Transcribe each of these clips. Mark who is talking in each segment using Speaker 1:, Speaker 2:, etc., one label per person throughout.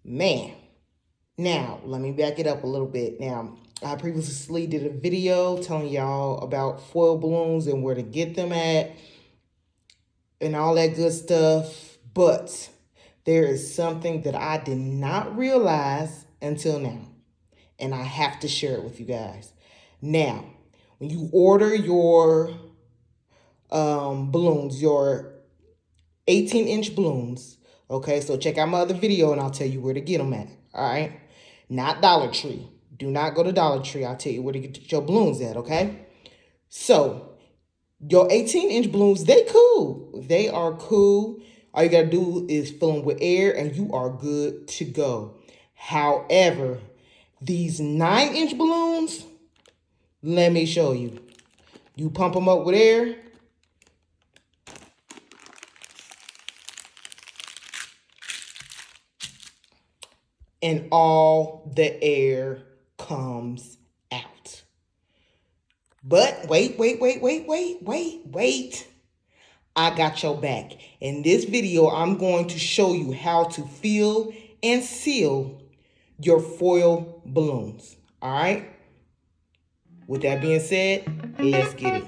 Speaker 1: Man, now let me back it up a little bit. Now, I previously did a video telling y'all about foil balloons and where to get them at and all that good stuff. But there is something that I did not realize until now, and I have to share it with you guys. Now, when you order your balloons, your 18-inch balloons, okay, so check out my other video and I'll tell you where to get them at, all right? Not Dollar Tree. Do not go to Dollar Tree. I'll tell you where to get your balloons at, okay? So, your 18-inch balloons, they cool. They are cool. All you gotta do is fill them with air and you are good to go. However, these 9-inch balloons, let me show you. You pump them up with air. And all the air comes out. But wait. I got your back. In this video, I'm going to show you how to fill and seal your foil balloons. All right? With that being said, let's get it.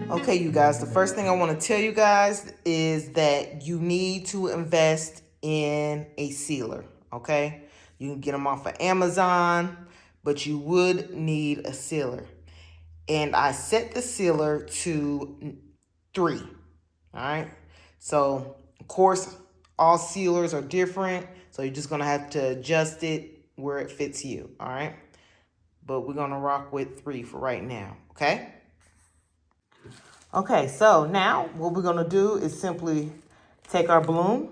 Speaker 1: Okay, you guys, the first thing I want to tell you guys is that you need to invest in a sealer, okay? You can get them off of Amazon, but you would need a sealer. And I set the sealer to 3, all right? So, of course, all sealers are different, so you're just going to have to adjust it where it fits you, all right? But we're going to rock with 3 for right now, okay? Okay, so now what we're gonna do is simply take our balloon,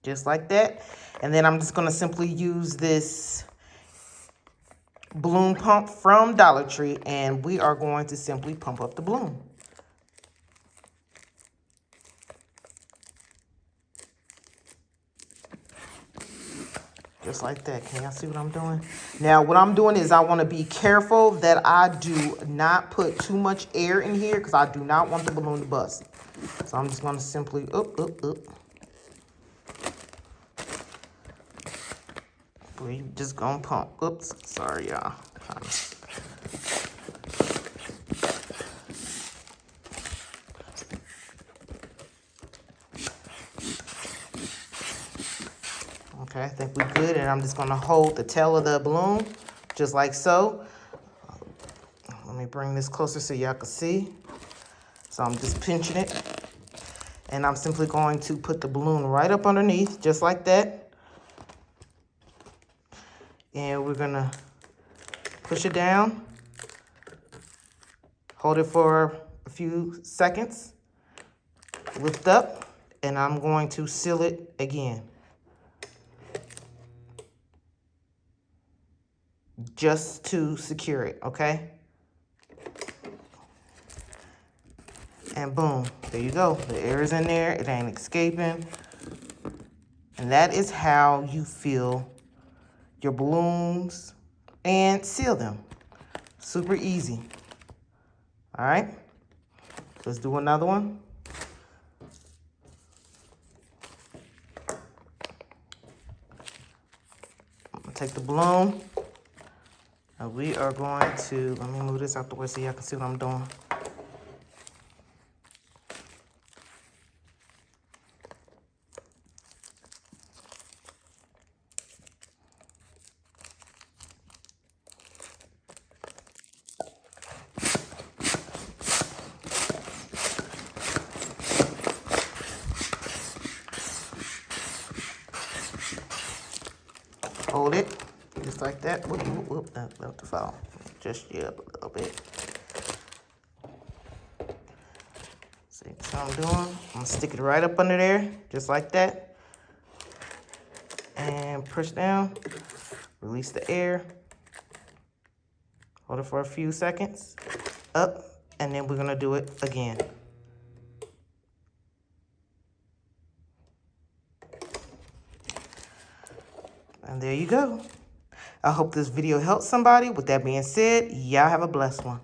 Speaker 1: just like that. And then I'm just gonna simply use this balloon pump from Dollar Tree and we are going to simply pump up the balloon. Just like that. Can y'all see what I'm doing? Now, what I'm doing is I want to be careful that I do not put too much air in here because I do not want the balloon to bust. So I'm just going to simply, we just going to pump. Oops, sorry, y'all. Okay, I think we're good, and I'm just gonna hold the tail of the balloon, just like so. Let me bring this closer so y'all can see. So I'm just pinching it, and I'm simply going to put the balloon right up underneath, just like that. And we're gonna push it down, hold it for a few seconds, lift up, and I'm going to seal it again. Just to secure it, okay? And boom, there you go. The air is in there, it ain't escaping. And that is how you fill your balloons and seal them. Super easy. All right, let's do another one. I'm gonna take the balloon. And we are going to, let me move this out the way so y'all can see what I'm doing. Hold it, just like that. Whoop, that left the fall. Just up a little bit. See what I'm doing? I'm gonna stick it right up under there, just like that. And push down, release the air. Hold it for a few seconds, up, and then we're gonna do it again. And there you go. I hope this video helped somebody. With that being said, y'all have a blessed one.